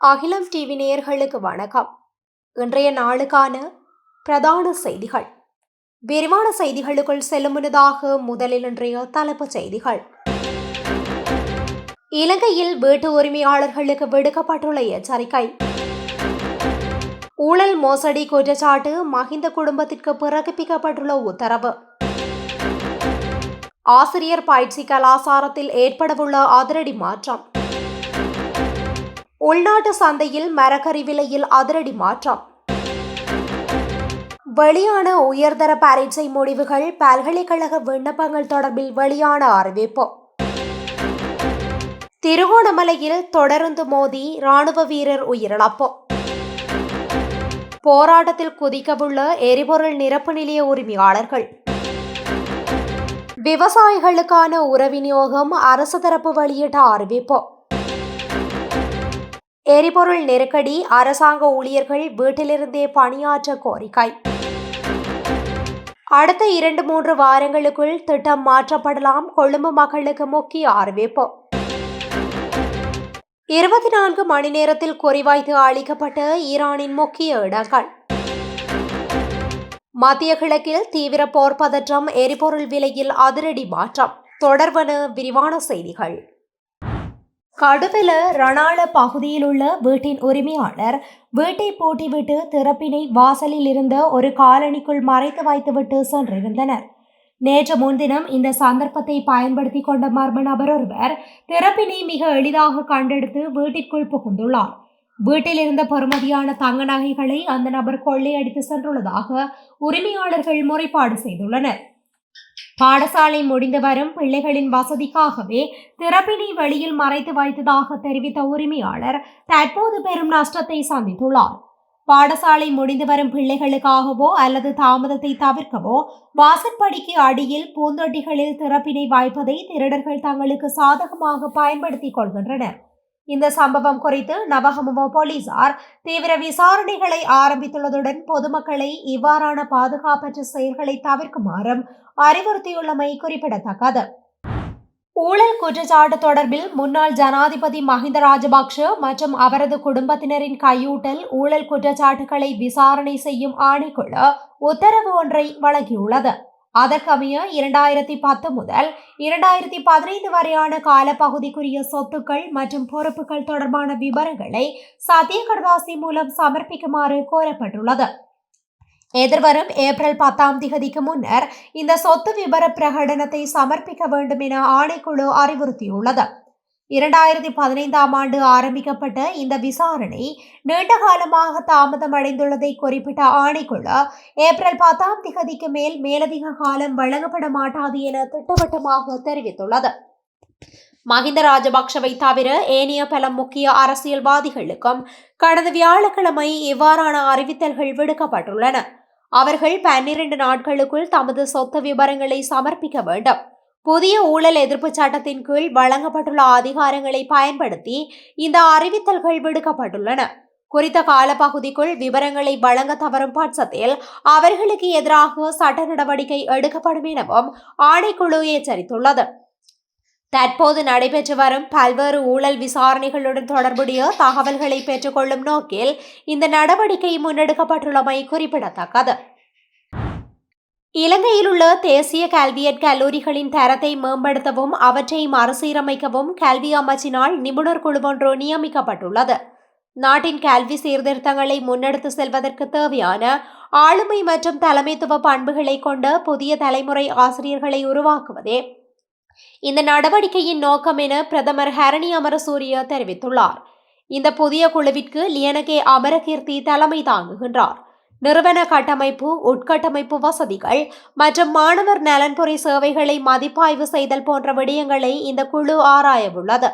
அகிலம் டிவி நேயர்களுக்கு வணக்கம். இன்றைய நாளுக்கான பிரதான செய்திகள். விரிவான செய்திகளுக்குள் செல்லும் முன்னதாக முதலில் இன்றைய தலைப்புச் செய்திகள். இலங்கையில் வீட்டு உரிமையாளர்களுக்கு விடுக்கப்பட்டுள்ள எச்சரிக்கை. ஊழல் மோசடி குற்றச்சாட்டு மஹிந்த குடும்பத்திற்கு பிறப்பிக்கப்பட்டுள்ள உத்தரவு. ஆசிரியர் பயிற்சி கலாசாரத்தில் ஏற்படவுள்ள அதிரடி மாற்றம். உள்நாட்டு சந்தையில் மரக்கறி விலையில் அதிரடி மாற்றம். வெளியான உயர்தர பரீட்சை முடிவுகள், பல்கலைக்கழக விண்ணப்பங்கள் தொடர்பில் வெளியான அறிவிப்பு. திருகோணமலையில் தொடர்ந்து மோதி ராணுவ வீரர் உயிரிழப்பு. போராட்டத்தில் குதிக்கவுள்ள எரிபொருள் நிரப்பு நிலைய உரிமையாளர்கள். விவசாயிகளுக்கான உர விநியோகம் அரசு தரப்பு வெளியிட்ட அறிவிப்பு. எரிபொருள் நெருக்கடி, அரசாங்க ஊழியர்கள் வீட்டிலிருந்தே பணியாற்ற கோரிக்கை. அடுத்த 2-3 வாரங்களுக்குள் திட்டம் மாற்றப்படலாம், கொழும்பு மக்களுக்கு முக்கிய அறிவிப்பு. 24 மணி நேரத்தில் குறிவைத்து அளிக்கப்பட்ட ஈரானின் முக்கிய இடங்கள். மத்திய கிழக்கில் தீவிர போர் பதற்றம், எரிபொருள் விலையில் அதிரடி மாற்றம். தொடர்வன விரிவான செய்திகள். கடுவெல ரணாள பகுதியில் உள்ள வீட்டின் உரிமையாளர் வீட்டை பூட்டிவிட்டு திறப்பினை வாசலில் இருந்த ஒரு காலனிக்குள் மறைத்து வைத்துவிட்டு சென்றிருந்தனர். நேற்று முன்தினம் இந்த சந்தர்ப்பத்தை பயன்படுத்தி கொண்ட மர்ம நபர் ஒருவர் திறப்பினை மிக எளிதாக கண்டெடுத்து வீட்டிற்குள் புகுந்துள்ளார். வீட்டில் இருந்த பெறுமதியான தங்க நகைகளை அந்த நபர் கொள்ளையடித்து சென்றுள்ளதாக உரிமையாளர்கள் முறைப்பாடு செய்துள்ளனர். பாடசாலை முடிந்து வரும் பிள்ளைகளின் வசதிக்காகவே திறப்பினை வெளியில் மறைத்து வைத்ததாக தெரிவித்த உரிமையாளர் தற்போது பெரும் நஷ்டத்தை சந்தித்துள்ளார். பாடசாலை முடிந்து வரும் பிள்ளைகளுக்காகவோ அல்லது தாமதத்தை தவிர்க்கவோ வாசற்படிக்கு அடியில் பூந்தொட்டிகளில் திறப்பினை வைப்பதை திருடர்கள் தங்களுக்கு சாதகமாக பயன்படுத்திக் கொள்கின்றனர். இந்த சம்பவம் குறித்து நவகமுவ போலீசார் தீவிர விசாரணைகளை ஆரம்பித்துள்ளதுடன் பொதுமக்களை இவ்வாறான பாதுகாப்பற்ற செயல்களை தவிர்க்குமாறும் அறிவுறுத்தியுள்ளமை குறிப்பிடத்தக்கது. ஊழல் குற்றச்சாட்டு தொடர்பில் முன்னாள் ஜனாதிபதி மஹிந்த ராஜபக்ஷ மற்றும் அவரது குடும்பத்தினரின் கையூட்டல் ஊழல் குற்றச்சாட்டுகளை விசாரணை செய்யும் ஆணைக்குழு உத்தரவு ஒன்றை வழங்கியுள்ளது. அதற்கமைய 2010 முதல் 2015 வரையான காலப்பகுதிக்குரிய சொத்துக்கள் மற்றும் பொறுப்புகள் தொடர்பான விவரங்களை சத்திய கடதாசி மூலம் சமர்ப்பிக்குமாறு கோரப்பட்டுள்ளது. எதிர்வரும் ஏப்ரல் 10 முன்னர் இந்த சொத்து விபர பிரகடனத்தை சமர்ப்பிக்க வேண்டும் என ஆணைக்குழு அறிவுறுத்தியுள்ளது. 2015 ஆண்டு ஆரம்பிக்கப்பட்ட இந்த விசாரணை நீண்ட காலமாக தாமதமடைந்துள்ளதை குறிப்பிட்ட ஆணைக்குழு ஏப்ரல் 10 மேல் மேலதிக காலம் வழங்கப்பட மாட்டாது என திட்டவட்டமாக தெரிவித்துள்ளது. மஹிந்த ராஜபக்ஷவை தவிர ஏனைய பல முக்கிய அரசியல்வாதிகளுக்கும் கடந்த வியாழக்கிழமை இவ்வாறான அறிவித்தல்கள் விடுக்கப்பட்டுள்ளன. அவர்கள் 12 நாட்களுக்குள் தமது சொத்து விவரங்களை சமர்ப்பிக்க வேண்டும். புதிய ஊழல் எதிர்ப்பு சட்டத்தின் கீழ் வழங்கப்பட்டுள்ள அதிகாரங்களை பயன்படுத்தி இந்த அறிவித்தல்கள் விடுக்கப்பட்டுள்ளன. குறித்த காலப்பகுதிக்குள் விவரங்களை வழங்க தவறும் பட்சத்தில் அவர்களுக்கு எதிராக சட்ட நடவடிக்கை எடுக்கப்படும் எனவும் ஆணைக்குழு எச்சரித்துள்ளது. தற்போது நடைபெற்று வரும் பல்வேறு ஊழல் விசாரணைகளுடன் தொடர்புடைய தகவல்களை பெற்றுக்கொள்ளும் நோக்கில் இந்த நடவடிக்கை முன்னெடுக்கப்பட்டுள்ளமை குறிப்பிடத்தக்கது. இலங்கையில் உள்ள தேசிய கல்வியற் கல்லூரிகளின் தரத்தை மேம்படுத்தவும் அவற்றை மறுசீரமைக்கவும் கல்வி அமைச்சினால் நிபுணர் குழு ஒன்று நியமிக்கப்பட்டுள்ளது. நாட்டின் கல்வி சீர்திருத்தங்களை முன்னெடுத்து செல்வதற்கு தேவையான ஆளுமை மற்றும் தலைமைத்துவ பண்புகளை கொண்ட புதிய தலைமுறை ஆசிரியர்களை உருவாக்குவதே இந்த நடவடிக்கையின் நோக்கம் என பிரதமர் ஹரணி அமரசூரிய தெரிவித்துள்ளார். இந்த புதிய குழுவிற்கு லியனகே அமரகீர்த்தி தலைமை தாங்குகின்றார். நிறுவன கட்டமைப்பு, உட்கட்டமைப்பு வசதிகள் மற்றும் மாணவர் நலன்புரி சேவைகளை மதிப்பாய்வு செய்தல் போன்ற விடயங்களை இந்த குழு ஆராயவுள்ளது.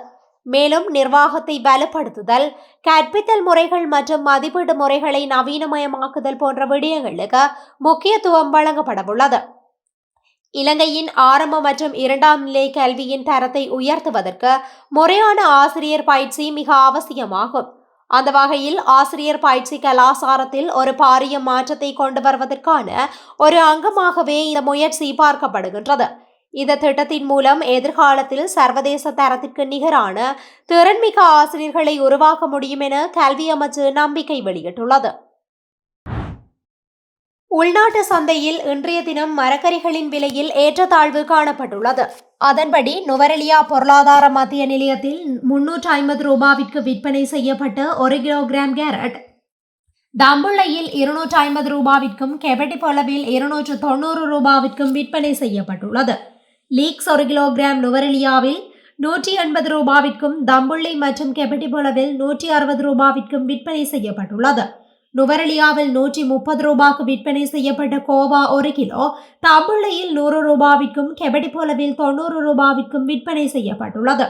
மேலும் நிர்வாகத்தை வலுப்படுத்துதல், கற்பித்தல் முறைகள் மற்றும் மதிப்பீட்டு முறைகளை நவீனமயமாக்குதல் போன்ற விடயங்களுக்கு முக்கியத்துவம் வழங்கப்படவுள்ளது. இலங்கையின் ஆரம்ப மற்றும் 2ஆம் நிலை கல்வியின் தரத்தை உயர்த்துவதற்கு முறையான ஆசிரியர் பயிற்சி மிக அவசியமாகும். அந்த வகையில் ஆசிரியர் பயிற்சி கலாசாரத்தில் ஒரு பாரிய மாற்றத்தை கொண்டு வருவதற்கான ஒரு அங்கமாகவே இந்த முயற்சி பார்க்கப்படுகின்றது. இந்த திட்டத்தின் மூலம் எதிர்காலத்தில் சர்வதேச தரத்திற்கு நிகரான திறன்மிக்க ஆசிரியர்களை உருவாக்க முடியும் என கல்வி அமைச்சு நம்பிக்கை வெளியிட்டுள்ளது. உள்நாட்டு சந்தையில் இன்றைய தினம் மரக்கறிகளின் விலையில் ஏற்றத்தாழ்வு காணப்பட்டுள்ளது. அதன்படி நுவரெலியா பொருளாதார மத்திய நிலையத்தில் 350 ரூபாவிற்கு விற்பனை செய்யப்பட்ட 1 கிலோகிராம் கேரட், தம்புள்ளையில் 250 ரூபாவிற்கும், கெபட்டிபொலவில் 290 ரூபாவிற்கும் விற்பனை செய்யப்பட்டுள்ளது. லீக்ஸ் 1 கிலோகிராம் நுவரெலியாவில் 180 ரூபாவிற்கும், தம்புள்ளை மற்றும் கெபட்டிபொலவில் 160 ரூபாவிற்கும் விற்பனை செய்யப்பட்டுள்ளது. நுவரெலியாவில் 130 ரூபாய்க்கு விற்பனை செய்யப்பட்ட கோவா 1 கிலோ, தம்புள்ளையில் 100 ரூபாவிற்கும், கெபட்டிபொலவில் 90 ரூபாவிற்கும் விற்பனை செய்யப்பட்டுள்ளது.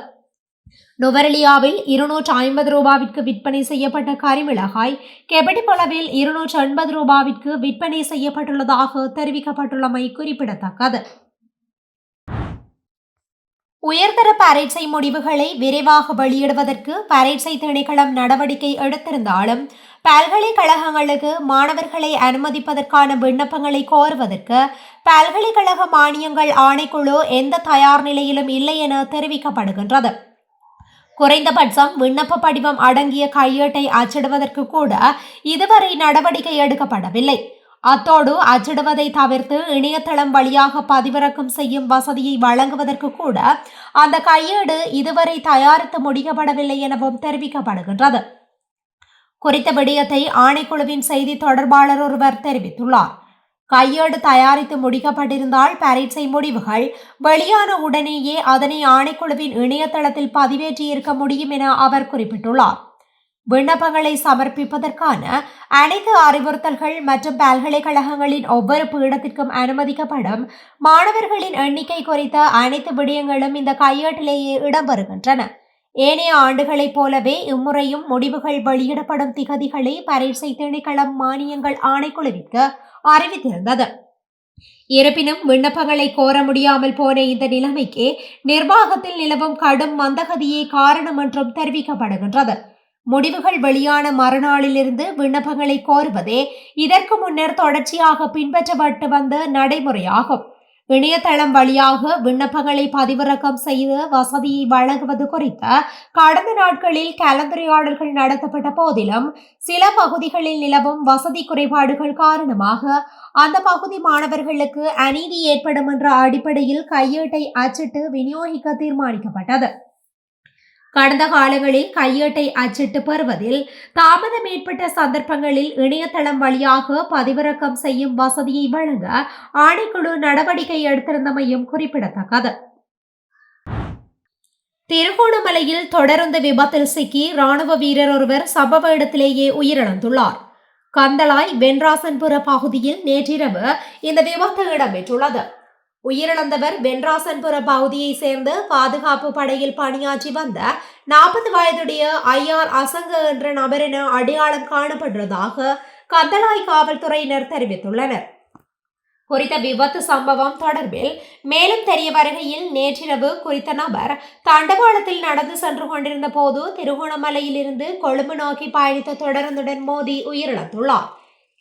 நுவரெலியாவில் 250 ரூபாவிற்கு விற்பனை செய்யப்பட்ட கரிமிளகாய், கெபட்டிபொலவில் 280 ரூபாவிற்கு விற்பனை செய்யப்பட்டுள்ளதாக தெரிவிக்கப்பட்டுள்ளமை குறிப்பிடத்தக்கது. உயர்தர பரீட்சை முடிவுகளை விரைவாக வெளியிடுவதற்கு பரீட்சை திணைக்களம் நடவடிக்கை எடுத்திருந்தாலும் பல்கலைக்கழகங்களுக்கு மாணவர்களை அனுமதிப்பதற்கான விண்ணப்பங்களை கோருவதற்கு பல்கலைக்கழக மானியங்கள் ஆணைக்குழு எந்த தயார் நிலையிலும் இல்லை என தெரிவிக்கப்படுகின்றது. குறைந்தபட்சம் விண்ணப்ப படிவம் அடங்கிய கையேட்டை அச்சிடுவதற்கு கூட இதுவரை நடவடிக்கை எடுக்கப்படவில்லை. அத்தோடு அச்சிடுவதை தவிர்த்து இணையதளம் வழியாக பதிவிறக்கம் செய்யும் வசதியை வழங்குவதற்கு கூட அந்த கையேடு இதுவரை தயாரித்து முடிக்கப்படவில்லை எனவும் தெரிவிக்கப்படுகின்றது. குறித்த விடயத்தை ஆணைக்குழுவின் செய்தி தொடர்பாளர் ஒருவர் தெரிவித்துள்ளார். கையேடு தயாரித்து முடிக்கப்பட்டிருந்தால் பரீட்சை முடிவுகள் வெளியான உடனேயே அதனை ஆணைக்குழுவின் இணையதளத்தில் பதிவேற்றியிருக்க முடியும் என அவர் குறிப்பிட்டுள்ளார். விண்ணப்பங்களை சமர்ப்பிப்பதற்கான அனைத்து அறிவுறுத்தல்கள் மற்றும் பல்கலைக்கழகங்களின் ஒவ்வொரு பீடத்திற்கும் அனுமதிக்கப்படும் மாணவர்களின் எண்ணிக்கை குறித்த அனைத்து விடயங்களும் இந்த கையேட்டிலேயே இடம்பெறுகின்றன. ஏனைய ஆண்டுகளைப் போலவே இம்முறையும் முடிவுகள் வெளியிடப்படும் திகதிகளை பரீட்சை திணைக்களம் மானியங்கள் ஆணைக்குழுவிற்கு அறிவித்திருந்தது. இருப்பினும் விண்ணப்பங்களை கோர முடியாமல் போன இந்த நிலைமைக்கு நிர்வாகத்தில் நிலவும் கடும் மந்தகதியே காரணம் என்றும் தெரிவிக்கப்படுகின்றது. முடிவுகள் வெளியான மறுநாளிலிருந்து விண்ணப்பங்களை கோருவதே இதற்கு முன்னர் தொடர்ச்சியாக பின்பற்றப்பட்டு வந்த நடைமுறையாகும். இணையதளம் வழியாக விண்ணப்பங்களை பதிவிறக்கம் செய்து வசதியை வழங்குவது குறித்த கடந்த நாட்களில் கலந்துரையாடல்கள் நடத்தப்பட்ட போதிலும் சில பகுதிகளில் நிலவும் வசதி குறைபாடுகள் காரணமாக அந்த பகுதி மாணவர்களுக்கு அநீதி ஏற்படும் என்ற அடிப்படையில் கையேட்டை அச்சிட்டு விநியோகிக்க தீர்மானிக்கப்பட்டது. கடந்த காலங்களில் கையேட்டை அச்சிட்டு பெறுவதில் தாமதம் ஏற்பட்ட சந்தர்ப்பங்களில் இணையதளம் வழியாக பதிவிறக்கம் செய்யும் வசதியை வழங்க ஆணைக்குழு நடவடிக்கை எடுத்திருந்தமையும் குறிப்பிடத்தக்கது. திருகோணமலையில் தொடருந்து விபத்தில் சிக்கி ராணுவ வீரர் ஒருவர் சம்பவ இடத்திலேயே உயிரிழந்துள்ளார். கந்தளாய் வென்ராசன்புர பகுதியில் நேற்றிரவு இந்த விபத்து இடம்பெற்றுள்ளது. உயிரிழந்தவர் வென்ராசன்புர பகுதியை சேர்ந்த பாதுகாப்பு படையில் பணியாற்றி வந்த 40 வயதுடைய ஐஆர் அசங்க என்ற நபர் என அடையாளம் காணப்படுவதாக கந்தளாய் காவல்துறையினர் தெரிவித்துள்ளனர். குறித்த விபத்து சம்பவம் தொடர்பில் மேலும் தெரிய வருகையில் நேற்றிரவு குறித்த நபர் தண்டவாளத்தில் நடந்து சென்று கொண்டிருந்த போது திருகோணமலையில் இருந்து கொழும்பு நோக்கி பயணித்த தொடருந்துடன் மோதி உயிரிழந்துள்ளார்.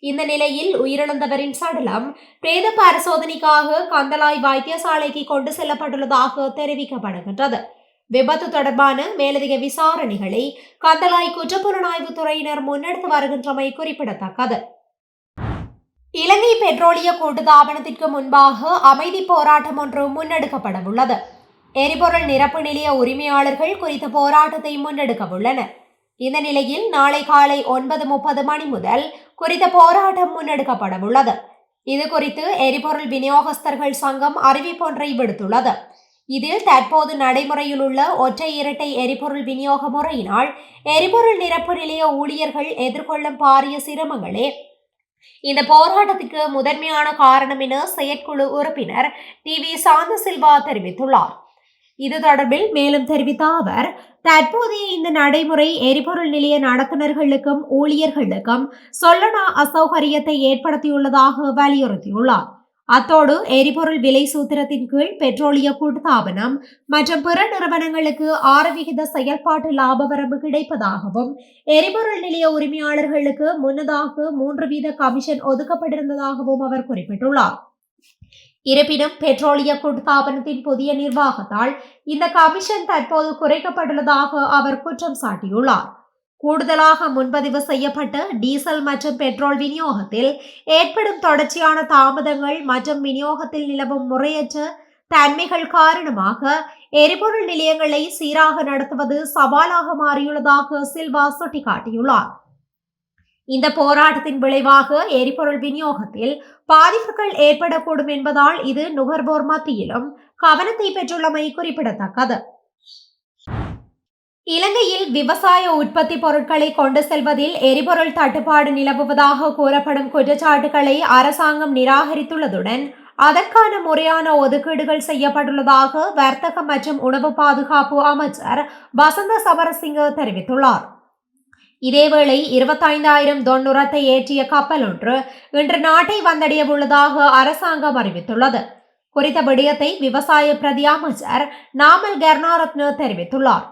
இந்த நிலையில் உயிரிழந்தவரின் சடலம் பிரேத பரிசோதனைக்காக கந்தளாய் வைத்தியசாலைக்கு கொண்டு செல்லப்பட்டுள்ளதாக தெரிவிக்கப்படுகின்றது. விபத்து தொடர்பான மேலதிக விசாரணைகளை கந்தளாய் குற்றப்புலனாய்வு துறையினர் முன்னெடுத்து வருகின்றமை குறிப்பிடத்தக்கது. இலங்கை பெட்ரோலிய கூட்டுத்தாபனத்திற்கு முன்பாக அமைதி போராட்டம் ஒன்று முன்னெடுக்கப்படவுள்ளது. எரிபொருள் நிரப்பு நிலைய உரிமையாளர்கள் குறித்த போராட்டத்தை முன்னெடுக்கவுள்ளனர். இந்த நிலையில் நாளை காலை 9:30 மணி முதல் குறித்த போராட்டம் முன்னெடுக்கப்படவுள்ளது. இது குறித்து எரிபொருள் விநியோகஸ்தர்கள் சங்கம் அறிவிப்பொன்றை விடுத்துள்ளது. இதில் தற்போது நடைமுறையில் உள்ள ஒற்றை இரட்டை எரிபொருள் விநியோக முறையினால் எரிபொருள் நிரப்பு நிலைய ஊழியர்கள் எதிர்கொள்ளும் பாரிய சிரமங்களே இந்த போராட்டத்துக்கு முதன்மையான காரணம் என செயற்குழு உறுப்பினர் TV சாந்தசில்வா தெரிவித்துள்ளார். இது தொடர்பில் மேலும் தெரிவித்த அவர், தற்போதைய இந்த நடைமுறை எரிபொருள் நிலைய நடத்துனர்களுக்கும் ஊழியர்களுக்கும் சொல்லனா அசௌகரியத்தை ஏற்படுத்தியுள்ளதாக வலியுறுத்தியுள்ளார். அத்தோடு எரிபொருள் விலை சூத்திரத்தின் கீழ் பெட்ரோலிய கூட்டுத்தாபனம் மற்றும் பிற நிறுவனங்களுக்கு 6% செயல்பாட்டு லாப வரம்பு கிடைப்பதாகவும் எரிபொருள் நிலைய உரிமையாளர்களுக்கு முன்னதாக 3% கமிஷன் ஒதுக்கப்பட்டிருந்ததாகவும் அவர் குறிப்பிட்டுள்ளார். இருப்பினும் பெட்ரோலிய கூட்டுத்தாபனத்தின் புதிய நிர்வாகத்தால் இந்த கமிஷன் தற்போது குறைக்கப்பட்டுள்ளதாக அவர் குற்றம் சாட்டியுள்ளார். கூடுதலாக முன்பதிவு செய்யப்பட்ட டீசல் மற்றும் பெட்ரோல் விநியோகத்தில் ஏற்படும் தொடர்ச்சியான தாமதங்கள் மற்றும் விநியோகத்தில் நிலவும் முறையற்ற தன்மைகள் காரணமாக எரிபொருள் நிலையங்களை சீராக நடத்துவது சவாலாக மாறியுள்ளதாக சில்வா சுட்டிக்காட்டியுள்ளார். இந்த போராட்டத்தின் விளைவாக எரிபொருள் விநியோகத்தில் பாதிப்புகள் ஏற்படக்கூடும் என்பதால் இது நுகர்வோர் மத்தியிலும் கவனத்தை பெற்றுள்ளமை குறிப்பிடத்தக்கது. இலங்கையில் விவசாய உற்பத்தி பொருட்களை கொண்டு செல்வதில் எரிபொருள் தட்டுப்பாடு நிலவுவதாக கூறப்படும் குற்றச்சாட்டுகளை அரசாங்கம் நிராகரித்துள்ளதுடன் அதற்கான முறையான ஒதுக்கீடுகள் செய்யப்பட்டுள்ளதாக வர்த்தக மற்றும் உணவு பாதுகாப்பு அமைச்சர் வசந்த சமரசிங்க தெரிவித்துள்ளார். இதேவேளை 25,000 தொன் உரத்தை ஏற்றிய கப்பல் ஒன்று இன்று நாட்டை வந்தடைய உள்ளதாக அரசாங்கம் அறிவித்துள்ளது. குறித்த விடயத்தை விவசாய பிரதி அமைச்சர் நாமல் கர்ணாரத்ன தெரிவித்துள்ளார்.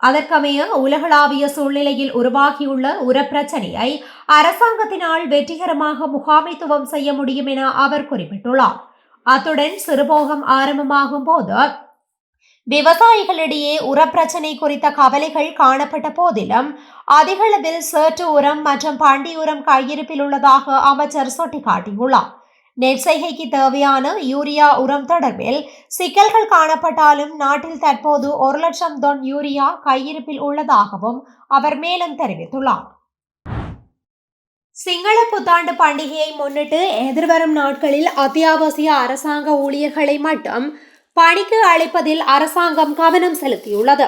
அதற்கமைய உலகளாவிய சூழ்நிலையில் உருவாகியுள்ள உரப்பிரச்சனையை அரசாங்கத்தினால் வெற்றிகரமாக முகாமைத்துவம் செய்ய முடியும் என அவர் குறிப்பிட்டுள்ளார். அத்துடன் சிறுபோகம் ஆரம்பமாகும் போது விவசாயிகளிடையே உரப்பிரச்சனை குறித்த கவலைகள் காணப்பட்ட போதிலும் அதிகளவில் சேற்று உரம் மற்றும் பண்டி உரம் கையிருப்பில் உள்ளதாக அமைச்சர் சுட்டிக்காட்டியுள்ளார். நெற்செய்கைக்கு தேவையான யூரியா உரம் தொடர்பில் சிக்கல்கள் காணப்பட்டாலும் நாட்டில் தற்போது 1,00,000 தொன் யூரியா கையிருப்பில் உள்ளதாகவும் அவர் மேலும் தெரிவித்துள்ளார். சிங்கள புத்தாண்டு பண்டிகையை முன்னிட்டு எதிர்வரும் நாட்களில் அத்தியாவசிய அரசாங்க ஊழியர்களை மட்டும் பணிக்கு அழைப்பதில் அரசாங்கம் கவனம் செலுத்தியுள்ளது.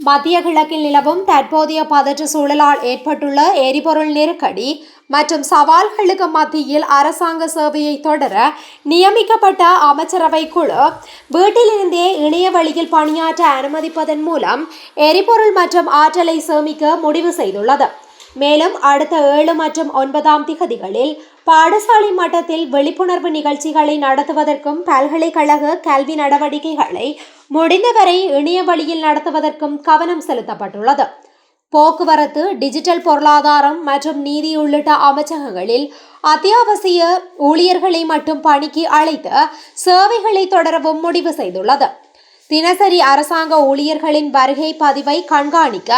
மத்திய கிழக்கில் நிலவும் தற்போதைய பதற்ற சூழலால் ஏற்பட்டுள்ள எரிபொருள் நெருக்கடி மற்றும் சவால்களுக்கு மத்தியில் அரசாங்க சேவையை தொடர நியமிக்கப்பட்ட அமைச்சரவை குழு வீட்டிலிருந்தே இணைய வழியில் பணியாற்ற அனுமதிப்பதன் மூலம் எரிபொருள் மற்றும் ஆற்றலை சேமிக்க முடிவு செய்துள்ளது. மேலும் அடுத்த 7 மற்றும் 9ஆம் திகதிகளில் பாடசாலை மட்டத்தில் விழிப்புணர்வு நிகழ்ச்சிகளை நடத்துவதற்கும் பல்கலைக்கழக கல்வி நடவடிக்கைகளை முடிந்தவரை இணைய வழியில் நடத்துவதற்கும் கவனம் செலுத்தப்பட்டுள்ளது. போக்குவரத்து, டிஜிட்டல் பொருளாதாரம் மற்றும் நீதி உள்ளிட்ட அமைச்சகங்களில் அத்தியாவசிய ஊழியர்களை மட்டும் பணிக்கு அழைத்து சேவைகளை தொடரவும் முடிவு செய்துள்ளது. தினசரி அரசாங்க ஊழியர்களின் வருகை பதிவை கண்காணிக்க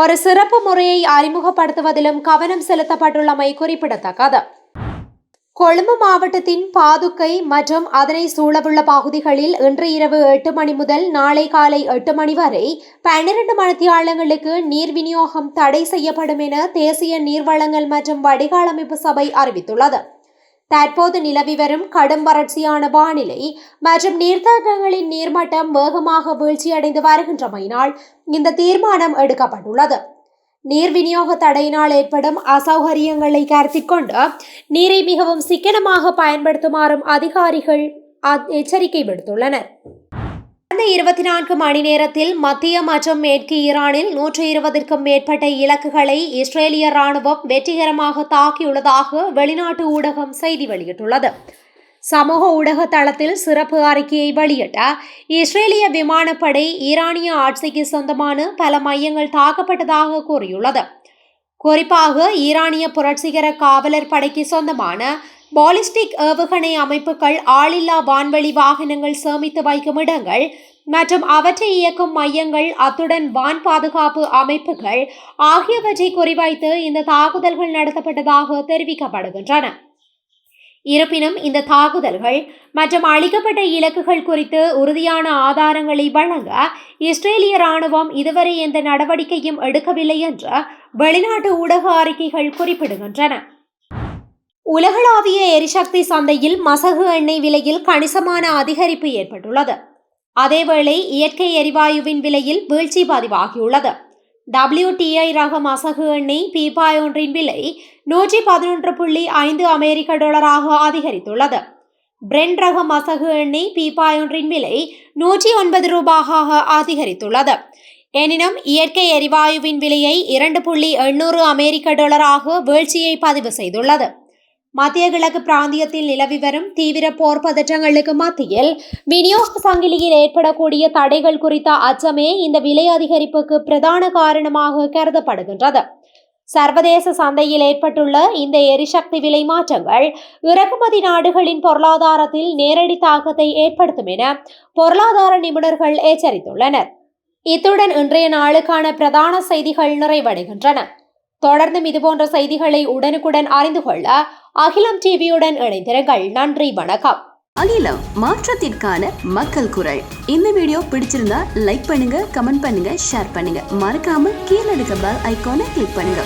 ஒரு சிறப்பு முறையை அறிமுகப்படுத்துவதிலும் கவனம் செலுத்தப்பட்டுள்ளமை குறிப்பிடத்தக்கது. கொழும்பு மாவட்டத்தின் பாதுக்கை மற்றும் அதனை சூழவுள்ள பகுதிகளில் இன்று இரவு 8 மணி முதல் நாளை காலை 8 மணி வரை 12 மணித்தியாலங்களுக்கு நீர் விநியோகம் தடை செய்யப்படும் என தேசிய நீர்வளங்கள் மற்றும் வடிகால் அமைப்பு சபை அறிவித்துள்ளது. தற்போது நிலவி வரும் கடும் வறட்சியான வானிலை மற்றும் நீர்த்தேக்கங்களின் நீர்மட்டம் வேகமாக வீழ்ச்சியடைந்து வருகின்றமையினால் இந்த தீர்மானம் எடுக்கப்பட்டுள்ளது. நீர் விநியோக தடையினால் ஏற்படும் அசௌகரியங்களை கருத்தில் கொண்டு நீரை மிகவும் சிக்கனமாக பயன்படுத்துமாறும் அதிகாரிகள் எச்சரிக்கை விடுத்துள்ளனர். கடந்த 24 மணி நேரத்தில் மத்திய மற்றும் மேற்கு ஈரானில் 120க்கும் மேற்பட்ட இலக்குகளை இஸ்ரேலிய ராணுவம் வெற்றிகரமாக தாக்கியுள்ளதாக வெளிநாட்டு ஊடகம் செய்தி வெளியிட்டுள்ளது. சமூக ஊடக தளத்தில் சிறப்பு அறிக்கையை வெளியிட்ட இஸ்ரேலிய விமானப்படை ஈரானிய ஆட்சிக்கு சொந்தமான பல மையங்கள் தாக்கப்பட்டதாக கூறியுள்ளது. குறிப்பாக ஈரானிய புரட்சிகர காவலர் படைக்கு சொந்தமான பாலிஸ்டிக் ஏவுகணை அமைப்புகள், ஆளில்லா வான்வெளி வாகனங்கள் சேமித்து வைக்கும் இடங்கள் மற்றும் அவற்றை இயக்கும் மையங்கள், அத்துடன் வான் பாதுகாப்பு அமைப்புகள் ஆகியவற்றை குறிவைத்து இந்த தாக்குதல்கள் நடத்தப்பட்டதாக தெரிவிக்கப்படுகின்றன. இருப்பினும் இந்த தாக்குதல்கள் மற்றும் அளிக்கப்பட்ட இலக்குகள் குறித்து உறுதியான ஆதாரங்களை வழங்க இஸ்ரேலிய ராணுவம் இதுவரை எந்த நடவடிக்கையும் எடுக்கவில்லை என்று வெளிநாட்டு ஊடக அறிக்கைகள் குறிப்பிடுகின்றன. உலகளாவிய எரிசக்தி சந்தையில் மசகு எண்ணெய் விலையில் கணிசமான அதிகரிப்பு ஏற்பட்டுள்ளது. அதேவேளை இயற்கை எரிவாயுவின் விலையில் வீழ்ச்சி பதிவாகியுள்ளது. WTI ரக மசகு எண்ணெய் பீப்பாய் ஒன்றின் விலை $111.5 அமெரிக்க டாலராக அதிகரித்துள்ளது. பிரெண்ட் ரக மசகு எண்ணெய் பீப்பாய் ஒன்றின் விலை $109 அதிகரித்துள்ளது. எனினும் இயற்கை எரிவாயுவின் விலையை $2.800 அமெரிக்க டாலராக வீழ்ச்சியை பதிவு செய்துள்ளது. மத்திய கிழக்கு பிராந்தியத்தில் நிலவி வரும் தீவிர போர் பதற்றங்களுக்கு மத்தியில் விநியோக சங்கிலியில் ஏற்படக்கூடிய தடைகள் குறித்த அச்சமே இந்த விலை அதிகரிப்புக்கு பிரதான காரணமாக கருதப்படுகின்றது. சர்வதேச சந்தையில் ஏற்பட்டுள்ள இந்த எரிசக்தி விலை மாற்றங்கள் இறக்குமதி நாடுகளின் பொருளாதாரத்தில் நேரடி தாக்கத்தை ஏற்படுத்தும் என பொருளாதார நிபுணர்கள் எச்சரித்துள்ளனர். இத்துடன் இன்றைய நாளுக்கான பிரதான செய்திகள் நிறைவடைகின்றன. தொடர்ந்தும் இதுபோன்ற செய்திகளை உடனுக்குடன் அறிந்து கொள்ள அகிலம் டிவியுடன் இணைந்திருங்கள். நன்றி, வணக்கம். அகிலம், மாற்றத்திற்கான மக்கள் குரல். இந்த வீடியோ பிடிச்சிருந்தா லைக் பண்ணுங்க, கமெண்ட் பண்ணுங்க, ஷேர் பண்ணுங்க. மறக்காம கீழே இருக்க பெல் ஐகானை கிளிக் பண்ணுங்க.